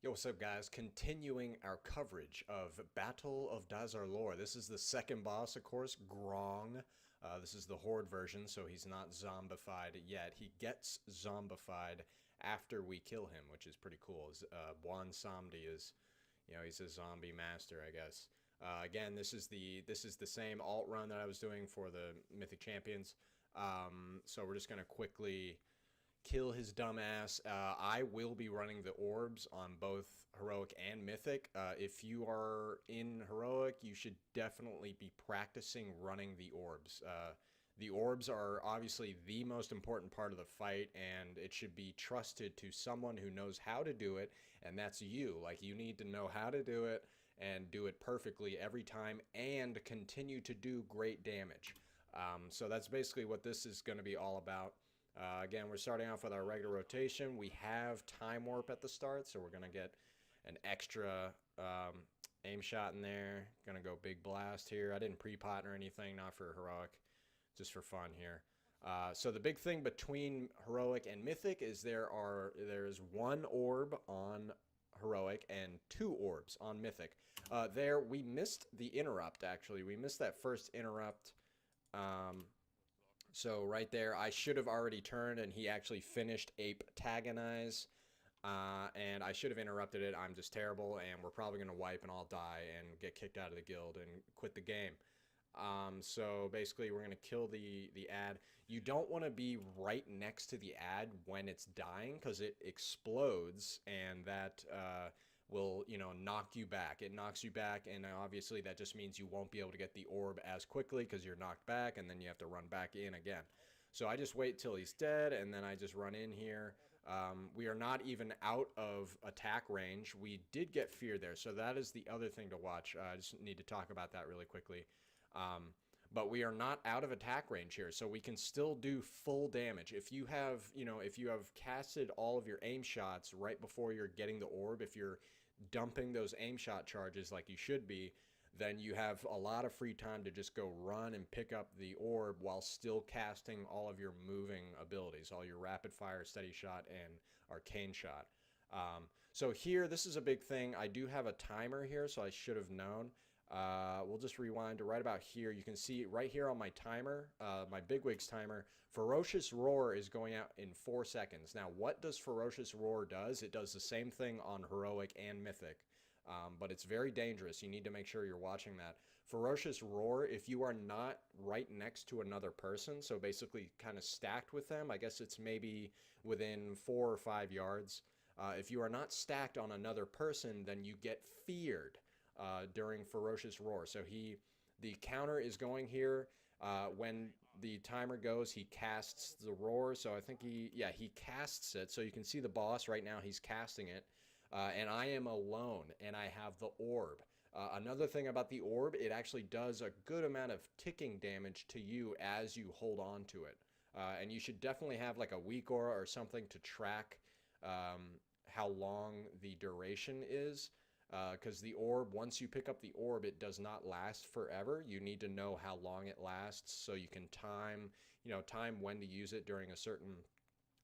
Yo, what's up, guys? Continuing our coverage of Battle of Dazar'alor. This is the second boss, of course, Grong. This is the Horde version, so he's not zombified yet. He gets zombified after we kill him, which is pretty cool. Juan Samdi is, he's a zombie master, I guess. Again, this is the same alt run that I was doing for the Mythic Champions. So we're just gonna quickly kill his dumbass. I will be running the orbs on both heroic and mythic. If you are in heroic, you should definitely be practicing running the orbs. The orbs are obviously the most important part of the fight, and it should be trusted to someone who knows how to do it, and that's you. Like, you need to know how to do it and do it perfectly every time and continue to do great damage. So that's basically what this is going to be all about. Again, we're starting off with our regular rotation. We have time warp at the start, so we're going to get an extra aim shot in there. Going to go big blast here. I didn't pre-pot or anything, not for heroic, just for fun here. So the big thing between heroic and mythic is there's one orb on heroic and two orbs on mythic. There, we missed the interrupt, actually. We missed that first interrupt. So right there, I should have already turned, and he actually finished Ape-tagonize, and I should have interrupted it. I'm just terrible, and we're probably going to wipe, and I'll die and get kicked out of the guild and quit the game. So basically, we're going to kill the ad. You don't want to be right next to the ad when it's dying, because it explodes, and that will, knock you back. It knocks you back, and obviously that just means you won't be able to get the orb as quickly because you're knocked back, and then you have to run back in again. So I just wait till he's dead, and then I just run in here. We are not even out of attack range. We did get fear there, so that is the other thing to watch. I just need to talk about that really quickly. But we are not out of attack range here, so we can still do full damage. If you have, if you have casted all of your aim shots right before you're getting the orb, if you're dumping those aim shot charges like you should be, then you have a lot of free time to just go run and pick up the orb while still casting all of your moving abilities, all your rapid fire, steady shot, and arcane shot. So here, this is a big thing. I do have a timer here, so I should have known. We'll just rewind to right about here. You can see right here on my timer, my bigwigs timer, Ferocious Roar is going out in 4 seconds. Now, what does Ferocious Roar does? It does the same thing on heroic and mythic. But it's very dangerous. You need to make sure you're watching that. Ferocious Roar, if you are not right next to another person, so basically kind of stacked with them, I guess it's maybe within 4 or 5 yards. If you are not stacked on another person, then you get feared during Ferocious Roar. So the counter is going here. When the timer goes, he casts the roar. So I think he casts it. So you can see the boss right now, he's casting it. And I am alone, and I have the orb. Another thing about the orb, it actually does a good amount of ticking damage to you as you hold on to it. And you should definitely have like a weak aura or something to track how long the duration is. Because the orb, once you pick up the orb, it does not last forever. You need to know how long it lasts so you can time when to use it during a certain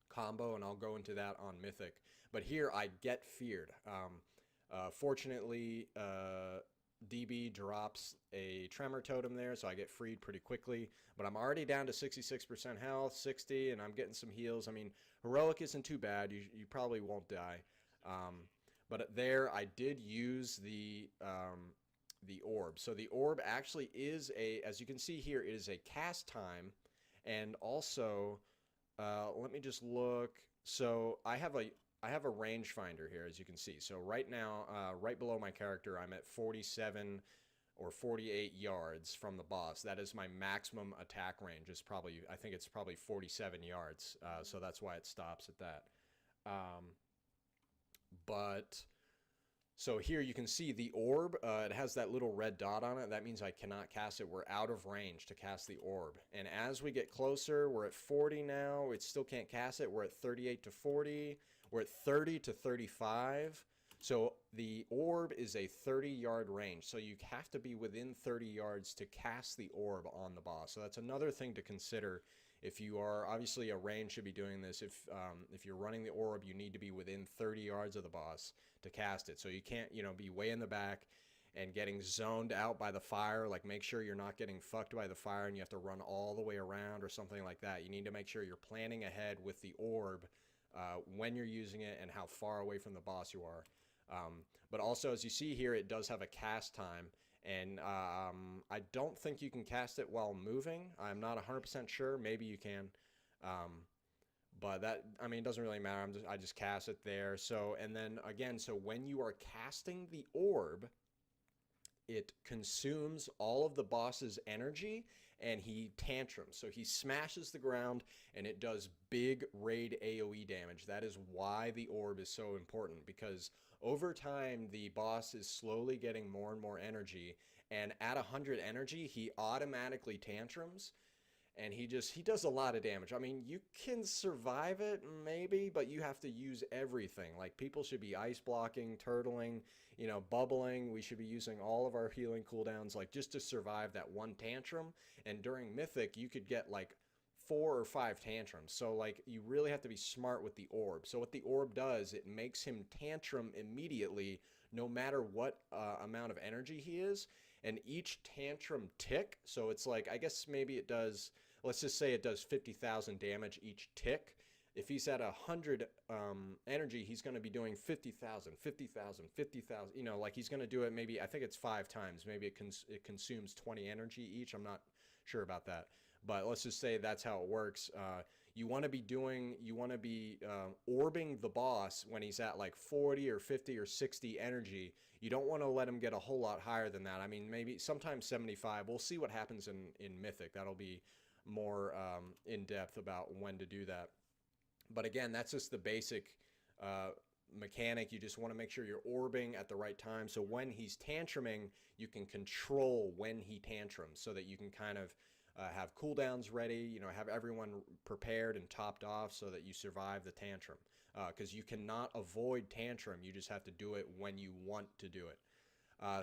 combo, and I'll go into that on Mythic. But here, I get feared. Fortunately, DB drops a tremor totem there, so I get freed pretty quickly. But I'm already down to 66% health, 60, and I'm getting some heals. I mean, heroic isn't too bad. You probably won't die. But there, I did use the orb. So the orb actually is as you can see here, it is a cast time, and also, let me just look. So I have a rangefinder here, as you can see. So right now, right below my character, I'm at 47 or 48 yards from the boss. That is my maximum attack range. I think it's probably 47 yards. So that's why it stops at that. So here you can see the orb, it has that little red dot on it. That means I cannot cast it. We're out of range to cast the orb. And as we get closer, we're at 40 now. It still can't cast it. We're at 38 to 40. We're at 30 to 35. So the orb is a 30-yard range. So you have to be within 30 yards to cast the orb on the boss. So that's another thing to consider If you are, obviously a range should be doing this. If you're running the orb, you need to be within 30 yards of the boss to cast it. So you can't, be way in the back and getting zoned out by the fire. Like, make sure you're not getting fucked by the fire and you have to run all the way around or something like that. You need to make sure you're planning ahead with the orb when you're using it and how far away from the boss you are. But also, as you see here, it does have a cast time. And I don't think you can cast it while moving. I'm not 100% sure. Maybe you can. But that, it doesn't really matter. I just cast it there. So, and then again, so when you are casting the orb, it consumes all of the boss's energy and he tantrums. So he smashes the ground and it does big raid AoE damage. That is why the orb is so important, because over time the boss is slowly getting more and more energy, and at 100 energy he automatically tantrums. And he does a lot of damage. You can survive it, maybe, but you have to use everything. Like, people should be ice blocking, turtling, bubbling. We should be using all of our healing cooldowns, like, just to survive that one tantrum. And during Mythic, you could get, like, 4 or 5 tantrums. So, like, you really have to be smart with the orb. So what the orb does, it makes him tantrum immediately, no matter what amount of energy he is. And each tantrum tick, so it's like, I guess maybe it does... Let's just say it does 50,000 damage each tick. If he's at 100 energy, he's going to be doing 50,000, 50,000, 50,000. Like, he's going to do it maybe, I think it's 5 times. Maybe it consumes 20 energy each. I'm not sure about that. But let's just say that's how it works. You want to be orbing the boss when he's at like 40 or 50 or 60 energy. You don't want to let him get a whole lot higher than that. Maybe sometimes 75. We'll see what happens in Mythic. That'll be more in depth about when to do that. But again, that's just the basic mechanic. You just want to make sure you're orbing at the right time. So when he's tantruming, you can control when he tantrums so that you can kind of have cooldowns ready, have everyone prepared and topped off so that you survive the tantrum. Because you cannot avoid tantrum. You just have to do it when you want to do it.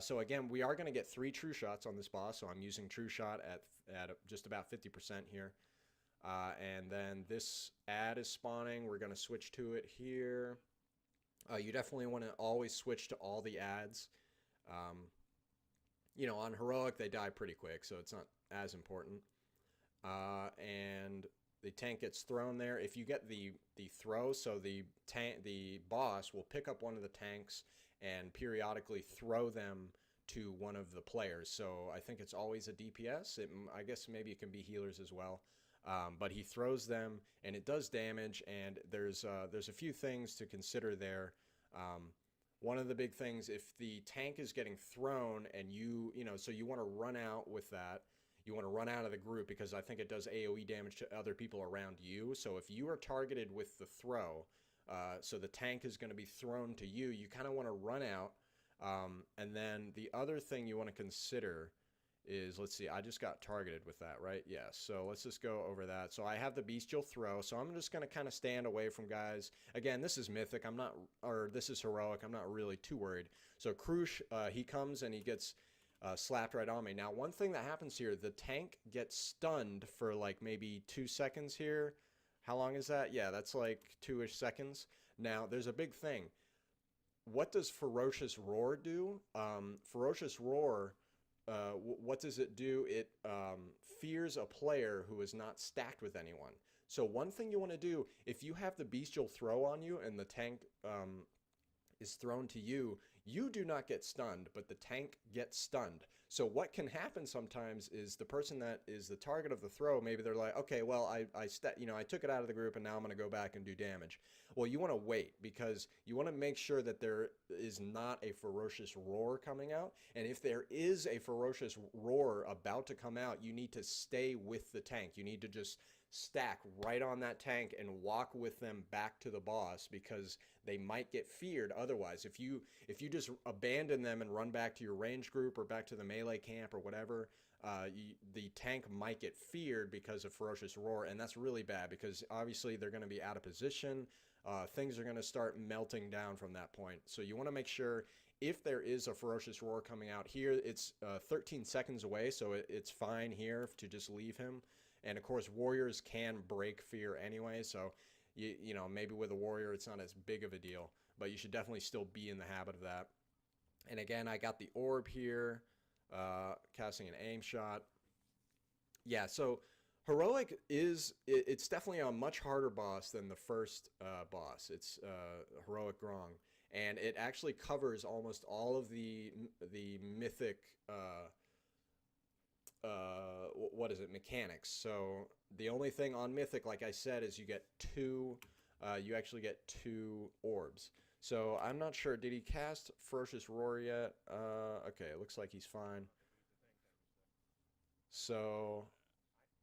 So again, we are going to get 3 true shots on this boss, so I'm using true shot at just about 50% here. And then this add is spawning. We're going to switch to it here. You definitely want to always switch to all the adds. On heroic they die pretty quick, so it's not as important. And the tank gets thrown there. If you get the throw, so the boss will pick up one of the tanks and periodically throw them to one of the players. So I think it's always a DPS. I guess maybe it can be healers as well. But he throws them and it does damage, and there's a few things to consider there. One of the big things, if the tank is getting thrown and so you want to run out with that. You want to run out of the group because I think it does AoE damage to other people around you. So if you are targeted with the throw, so the tank is going to be thrown to you, you kind of want to run out. And then the other thing you want to consider is, let's see, I just got targeted with that, right? Yes. So let's just go over that. So I have the bestial throw, so I'm just going to kind of stand away from guys. Again, this is Mythic. This is heroic. I'm not really too worried. So Krush, he comes and he gets slapped right on me. Now, one thing that happens here, the tank gets stunned for like maybe 2 seconds here. How long is that? Yeah, that's like 2-ish seconds. Now, there's a big thing. What does Ferocious Roar do? Ferocious Roar, what does it do? It fears a player who is not stacked with anyone. So one thing you want to do, if you have the bestial throw on you and the tank is thrown to you, you do not get stunned, but the tank gets stunned. So what can happen sometimes is the person that is the target of the throw, maybe they're like, okay, well, I took it out of the group and now I'm going to go back and do damage. Well, you want to wait because you want to make sure that there is not a Ferocious Roar coming out. And if there is a Ferocious Roar about to come out, you need to stay with the tank. You need to just stack right on that tank and walk with them back to the boss because they might get feared otherwise. If you just abandon them and run back to your range group or back to the melee camp or whatever, the tank might get feared because of Ferocious Roar, and that's really bad because obviously they're going to be out of position. Things are going to start melting down from that point. So you want to make sure if there is a Ferocious Roar coming out here, it's 13 seconds away, so it's fine here to just leave him. And of course, warriors can break fear anyway, so you know, maybe with a warrior it's not as big of a deal, but you should definitely still be in the habit of that. And again, I got the orb here, casting an aim shot. Yeah, so heroic it's definitely a much harder boss than the first boss. It's heroic Grong, and it actually covers almost all of the mythic what is it, mechanics. So the only thing on mythic, like I said, is you get two you actually get two orbs. So I'm not sure, did he cast Ferocious Roar yet? Okay, it looks like he's fine. So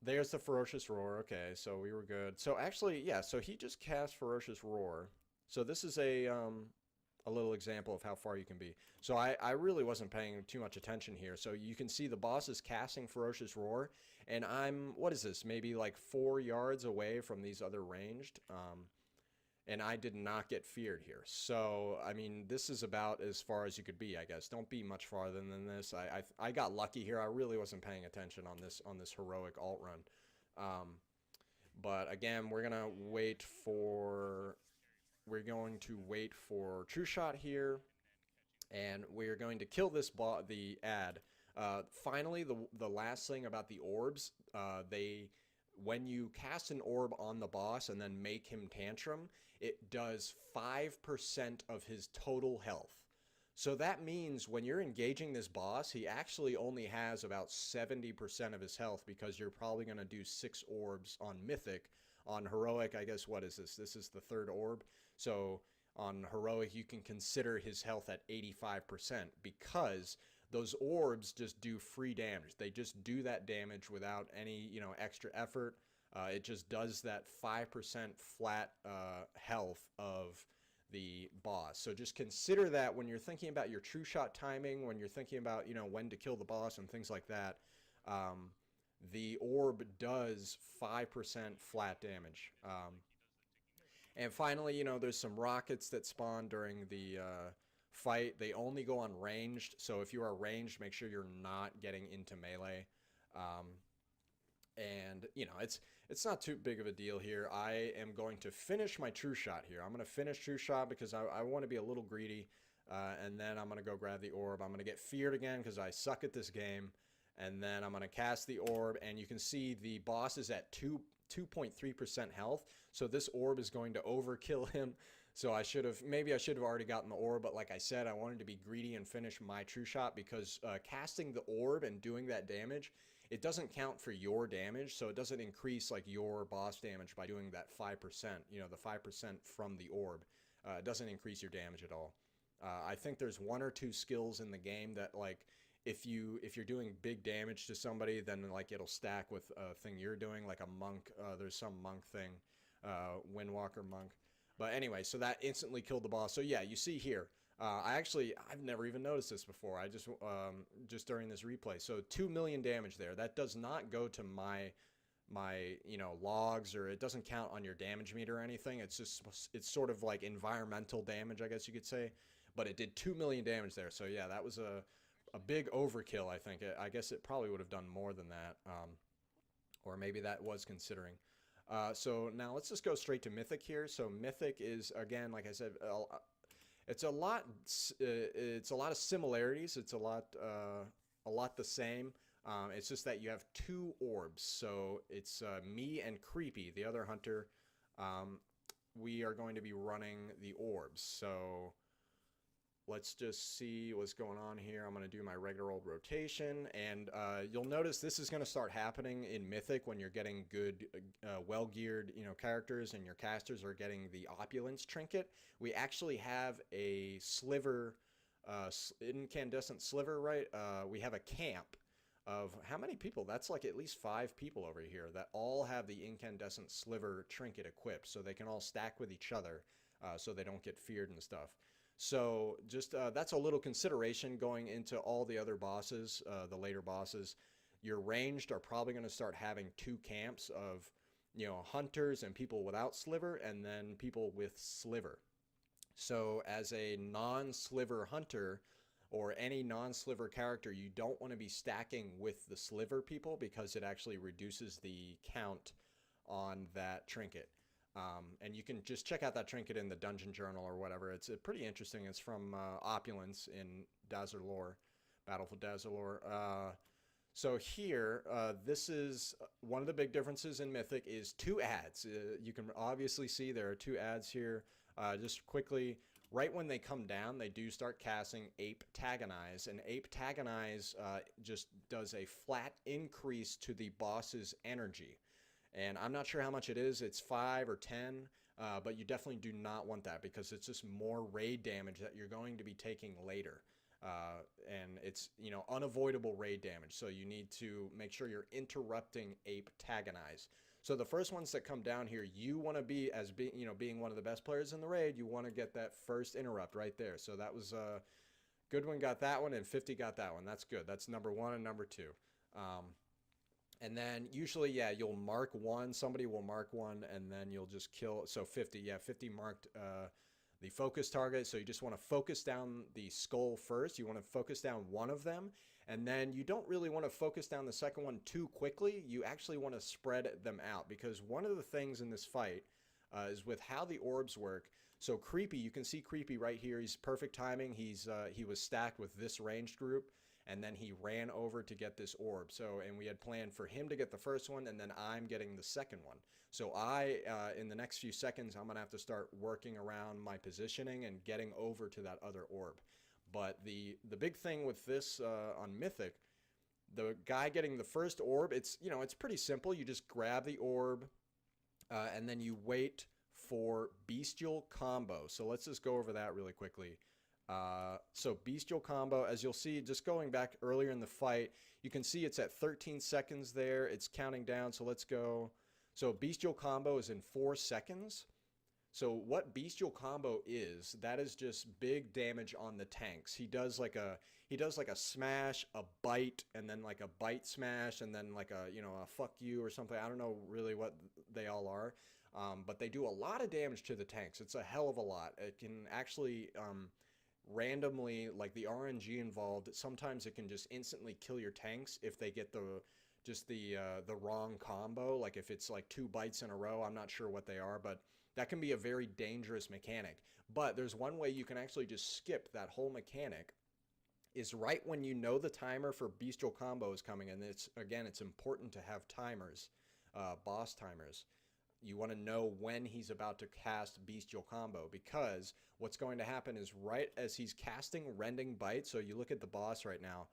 there's the Ferocious Roar. Okay, so we were good. So actually, yeah, so he just cast Ferocious Roar. So this is a little example of how far you can be. So I really wasn't paying too much attention here. So you can see the boss is casting Ferocious Roar, and I'm, what is this, maybe like 4 yards away from these other ranged. And I did not get feared here. So, I mean, this is about as far as you could be, I guess. Don't be much farther than this. I got lucky here. I really wasn't paying attention on this heroic alt run. But again, we're going to wait for True Shot here, and we're going to kill the ad. Finally, the last thing about the orbs, when you cast an orb on the boss and then make him tantrum, it does 5% of his total health. So that means when you're engaging this boss, he actually only has about 70% of his health, because you're probably going to do 6 orbs on Mythic. On Heroic, I guess, what is this? This is the 3rd orb. So on Heroic, you can consider his health at 85%, because those orbs just do free damage. They just do that damage without any, you know, extra effort. It just does that 5% flat health of the boss. So just consider that when you're thinking about your true shot timing, when you're thinking about, you know, when to kill the boss and things like that. The orb does 5% flat damage. And finally, you know, there's some rockets that spawn during the fight. They only go on ranged, so if you are ranged, make sure you're not getting into melee. And you know, it's not too big of a deal here. I am going to finish my true shot here. I'm going to finish true shot because I want to be a little greedy, and then I'm going to go grab the orb. I'm going to get feared again because I suck at this game, and then I'm going to cast the orb, and you can see the boss is at 2.3% health, so this orb is going to overkill him. So maybe I should have already gotten the orb, but like I said, I wanted to be greedy and finish my true shot, because casting the orb and doing that damage, it doesn't count for your damage, so it doesn't increase like your boss damage by doing that 5%, you know, the 5% from the orb. It doesn't increase your damage at all. I think there's 1 or 2 skills in the game that, like, if you're doing big damage to somebody, then like it'll stack with a thing you're doing, like a monk. There's some monk thing, Windwalker monk. But anyway, so that instantly killed the boss. So yeah, you see here, I've never even noticed this before. I just during this replay. So 2 million damage there. That does not go to my you know, logs, or it doesn't count on your damage meter or anything. It's sort of like environmental damage, I guess you could say. But it did 2 million damage there. So yeah, that was a big overkill, I think. I guess it probably would have done more than that, or maybe that was considering. So now let's just go straight to Mythic here. So Mythic is, again, like I said, it's a lot of similarities. It's a lot the same. It's just that you have 2 orbs. So it's me and Creepy, the other hunter. We are going to be running the orbs. So let's just see what's going on here. I'm going to do my regular old rotation, and you'll notice this is going to start happening in Mythic when you're getting good, well-geared, you know, characters, and your casters are getting the Opulence trinket. We actually have a sliver, incandescent sliver, right? We have a camp of how many people? That's like at least 5 people over here that all have the incandescent sliver trinket equipped, so they can all stack with each other, so they don't get feared and stuff. So just that's a little consideration going into all the other bosses, the later bosses. Your ranged are probably going to start having 2 camps of, you know, hunters and people without sliver, and then people with sliver. So as a non-sliver hunter, or any non-sliver character, you don't want to be stacking with the sliver people because it actually reduces the count on that trinket. And you can just check out that trinket in the dungeon journal or whatever. It's pretty interesting. It's from Opulence in Dazar'alor, Battle for Dazar'alor. So here, this is one of the big differences in Mythic is 2 adds. You can obviously see there are 2 adds here. Just quickly, right when they come down, they do start casting Ape Tagonize, and Ape Tagonize just does a flat increase to the boss's energy. And I'm not sure how much it is. It's 5 or 10, but you definitely do not want that because it's just more raid damage that you're going to be taking later. And it's, you know, unavoidable raid damage. So you need to make sure you're interrupting Ape Tagonize. So the first ones that come down here, you want to be, as being, you know, being one of the best players in the raid, you want to get that first interrupt right there. So that was Goodwin got that one and 50 got that one. That's good. That's number 1 and number 2. And then usually, yeah, you'll mark 1. Somebody will mark 1, and then you'll just kill. So 50, yeah, 50 marked the focus target. So you just want to focus down the skull first. You want to focus down one of them, and then you don't really want to focus down the second one too quickly. You actually want to spread them out, because one of the things in this fight is with how the orbs work. So Creepy, you can see Creepy right here. He's perfect timing. He was stacked with this ranged group, and then he ran over to get this orb. So, and we had planned for him to get the first one, and then I'm getting the second one. So in the next few seconds, I'm going to have to start working around my positioning and getting over to that other orb. But the big thing with this on Mythic, the guy getting the first orb, it's pretty simple. You just grab the orb, and then you wait for Bestial Combo. So let's just go over that really quickly. So Bestial Combo, as you'll see, just going back earlier in the fight, you can see it's at 13 seconds there. It's counting down, so let's go. So Bestial Combo is in 4 seconds. So what Bestial Combo is, that is just big damage on the tanks. He does like a smash, a bite, and then like a bite smash, and then like a fuck you or something. I don't know really what they all are, but they do a lot of damage to the tanks. It's a hell of a lot. It can actually randomly, like the RNG involved, sometimes it can just instantly kill your tanks if they get the wrong combo. Like if it's like 2 bites in a row, I'm not sure what they are, but that can be a very dangerous mechanic. But there's one way you can actually just skip that whole mechanic, is right when you know the timer for Bestial Combo is coming, and it's important to have timers, boss timers. You want to know when he's about to cast Bestial Combo, because what's going to happen is right as he's casting Rending Bite, so you look at the boss right now,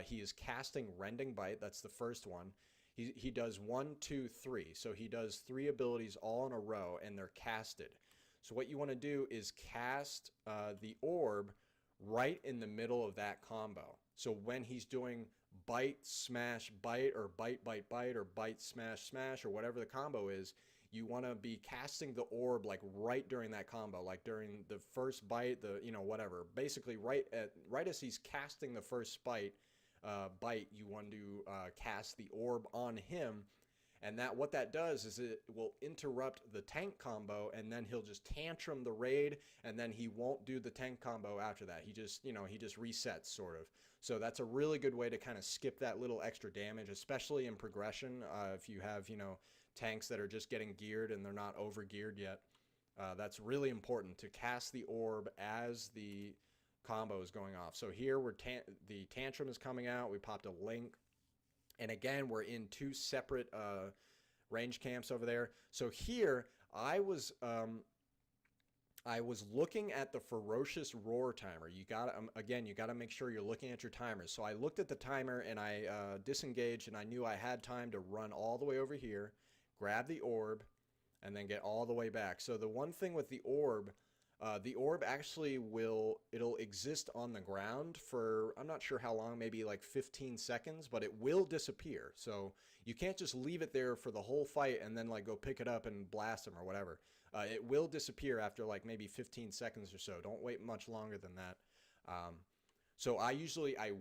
he is casting Rending Bite, that's the first one. He does 1, 2, 3, so he does 3 abilities all in a row, and they're casted. So what you want to do is cast the orb right in the middle of that combo. So when he's doing bite, smash, bite, or bite, bite, bite, or bite, smash, smash, or whatever the combo is, you want to be casting the orb like right during that combo, like during the first bite, whatever. Basically, right as he's casting the first bite, you want to cast the orb on him, and what that does is it will interrupt the tank combo, and then he'll just tantrum the raid, and then he won't do the tank combo after that. He just resets, sort of. So that's a really good way to kind of skip that little extra damage, especially in progression. If you have tanks that are just getting geared and they're not over geared yet, that's really important to cast the orb as the combo is going off. So here the tantrum is coming out. We popped a link, and again we're in 2 separate range camps over there. So here I was looking at the Ferocious Roar timer. You gotta make sure you're looking at your timers. So I looked at the timer and I disengaged, and I knew I had time to run all the way over here, grab the orb, and then get all the way back. So the one thing with the orb actually it'll exist on the ground for, I'm not sure how long, maybe like 15 seconds, but it will disappear. So you can't just leave it there for the whole fight and then like go pick it up and blast them or whatever. It will disappear after like maybe 15 seconds or so. Don't wait much longer than that. So I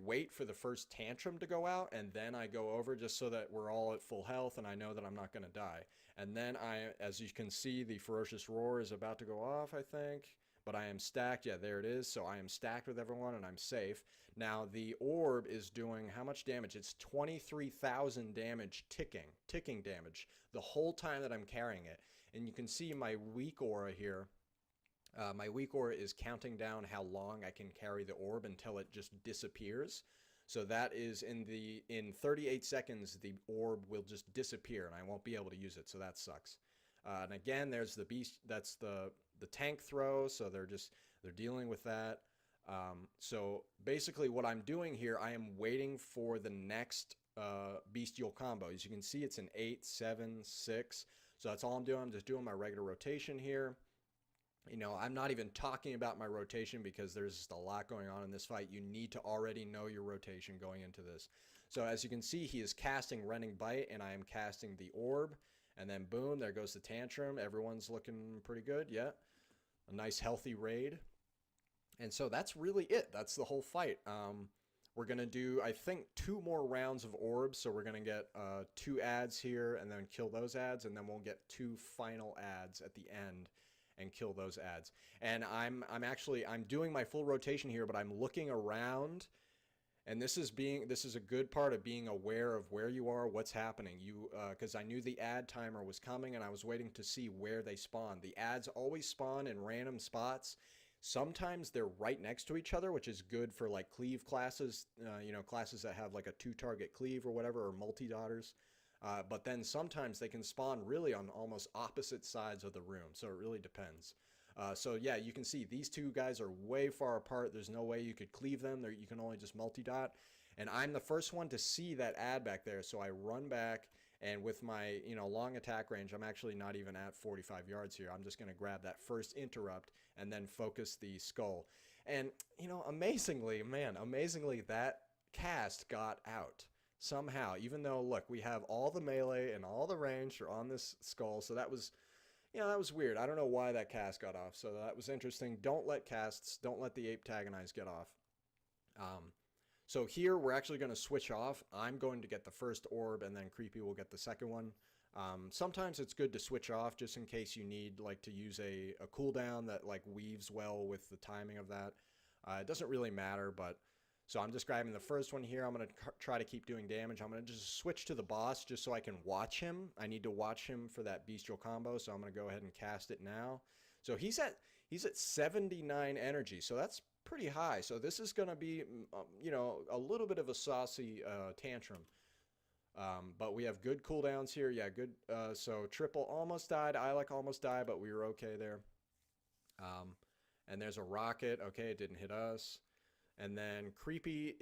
wait for the first tantrum to go out, and then I go over just so that we're all at full health and I know that I'm not going to die. And then as you can see, the Ferocious Roar is about to go off, I think. but I am stacked. Yeah, there it is. So I am stacked with everyone and I'm safe. Now the orb is doing how much damage? It's 23,000 damage ticking damage the whole time that I'm carrying it. And you can see my weak aura here. My weak aura is counting down how long I can carry the orb until it just disappears. So that is in 38 seconds, the orb will just disappear and I won't be able to use it. So that sucks. And again, there's the beast. That's the tank throw. So they're dealing with that. So basically what I'm doing here, I am waiting for the next bestial combo. As you can see, it's an 8, 7, 6. So that's all I'm doing. I'm just doing my regular rotation here. You know, I'm not even talking about my rotation because there's just a lot going on in this fight. You need to already know your rotation going into this. So as you can see, he is casting Rending Bite and I am casting the orb. And then boom, there goes the tantrum. Everyone's looking pretty good. Yeah. A nice healthy raid. And so that's really it. That's the whole fight. We're going to do, I think, 2 more rounds of orbs. So we're going to get 2 adds here and then kill those adds. And then we'll get 2 final adds at the end and kill those adds. And I'm doing my full rotation here, but I'm looking around. And this is a good part of being aware of where you are, what's happening. Because I knew the ad timer was coming and I was waiting to see where they spawn. The ads always spawn in random spots. Sometimes they're right next to each other, which is good for like cleave classes, you know, classes that have like a 2-target cleave or whatever, or multi-daughters. But then sometimes they can spawn really on almost opposite sides of the room. So it really depends. So yeah, you can see these 2 guys are way far apart. There's no way you could cleave them. You can only just multi-dot. And I'm the first one to see that ad back there. So I run back, and with my, you know, long attack range, I'm actually not even at 45 yards here. I'm just going to grab that first interrupt and then focus the skull. And, you know, amazingly, that cast got out somehow, even though, look, we have all the melee and all the range are on this skull. So that was, you know, that was weird. I don't know why that cast got off. So that was interesting. Don't let the ape antagonize get off. So here we're actually going to switch off. I'm going to get the first orb and then Creepy will get the second one. Sometimes it's good to switch off just in case you need like to use a cooldown that like weaves well with the timing of that. It doesn't really matter, but so I'm just grabbing the first one here. I'm going to try to keep doing damage. I'm going to just switch to the boss just so I can watch him. I need to watch him for that bestial combo, so I'm going to go ahead and cast it now. So he's at 79 energy, so that's pretty high. So this is going to be, you know, a little bit of a saucy tantrum. But we have good cooldowns here. Yeah, good. So Triple almost died. Ilek almost died, but we were okay there. And there's a rocket. Okay, it didn't hit us. And then Creepy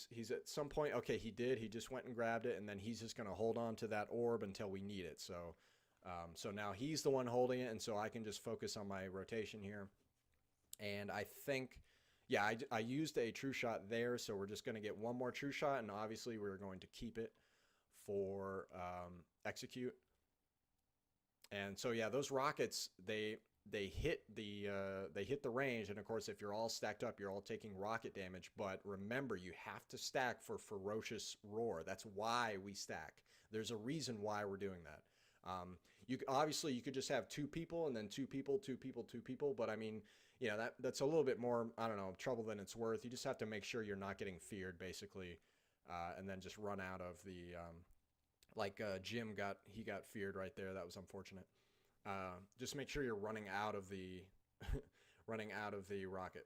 he's at some point, okay, he just went and grabbed it, and then he's just going to hold on to that orb until we need it. So, so now he's the one holding it, and so I can just focus on my rotation here. And I think, yeah, I used a true shot there, so we're just going to get one more true shot, and obviously we're going to keep it for execute. And so, yeah, those rockets, they hit the range, and of course if you're all stacked up, you're all taking rocket damage. But remember, you have to stack for Ferocious Roar. That's why we stack. There's a reason why we're doing that. Obviously you could just have 2 people and then 2 people, 2 people, 2 people, but I mean, you know, that's a little bit more, I don't know, trouble than it's worth. You just have to make sure you're not getting feared, basically, and then just run out of the like Jim got feared right there. That was unfortunate. Just make sure you're running out of the running out of the rocket,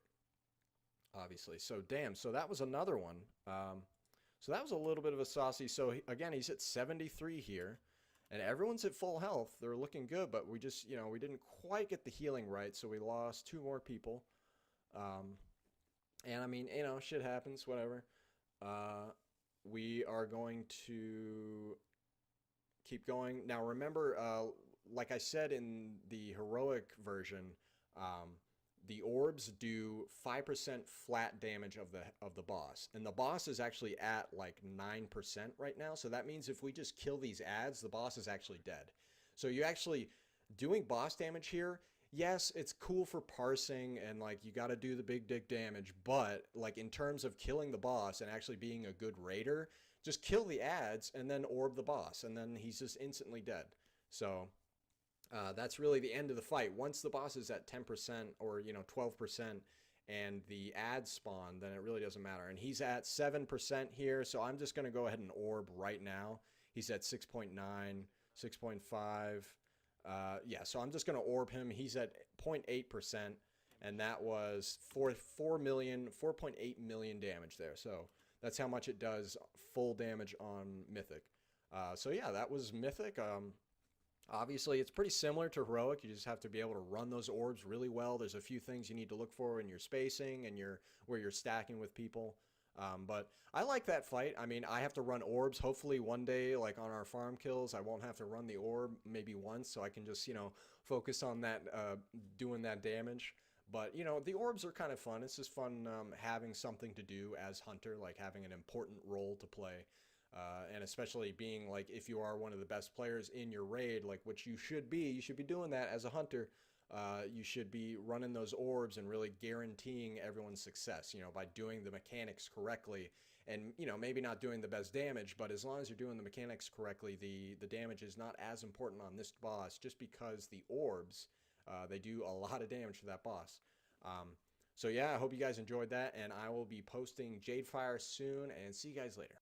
obviously. So damn, so that was another one. So that was a little bit of a saucy. So again, he's at 73 here, and everyone's at full health. They're looking good, but we just, you know, we didn't quite get the healing right, so we lost 2 more people. And I mean, you know, shit happens, whatever. We are going to keep going. Now remember, like I said in the heroic version, the orbs do 5% flat damage of the boss, and the boss is actually at like 9% right now. So that means if we just kill these adds, the boss is actually dead. So you actually doing boss damage here. Yes, it's cool for parsing and like you got to do the big dick damage, but like in terms of killing the boss and actually being a good raider, just kill the adds and then orb the boss, and then he's just instantly dead. So That's really the end of the fight. Once the boss is at 10% or 12% and the ads spawn, then it really doesn't matter. And he's at 7% here, so I'm just going to go ahead and orb right now. He's at 6.9, 6.5. Yeah, so I'm just going to orb him. He's at 0.8%, and that was 4.8 million damage there. So that's how much it does full damage on Mythic. So yeah, that was Mythic. Obviously, it's pretty similar to Heroic. You just have to be able to run those orbs really well. There's a few things you need to look for in your spacing and where you're stacking with people. But I like that fight. I mean, I have to run orbs. Hopefully one day, like on our farm kills, I won't have to run the orb maybe once, so I can just, focus on that, doing that damage. But, the orbs are kind of fun. It's just fun having something to do as Hunter, like having an important role to play. And especially being like, if you are one of the best players in your raid, like which you should be doing that as a hunter. You should be running those orbs and really guaranteeing everyone's success, by doing the mechanics correctly and, maybe not doing the best damage, but as long as you're doing the mechanics correctly, the damage is not as important on this boss just because the orbs, they do a lot of damage for that boss. So yeah, I hope you guys enjoyed that, and I will be posting Jadefire soon, and see you guys later.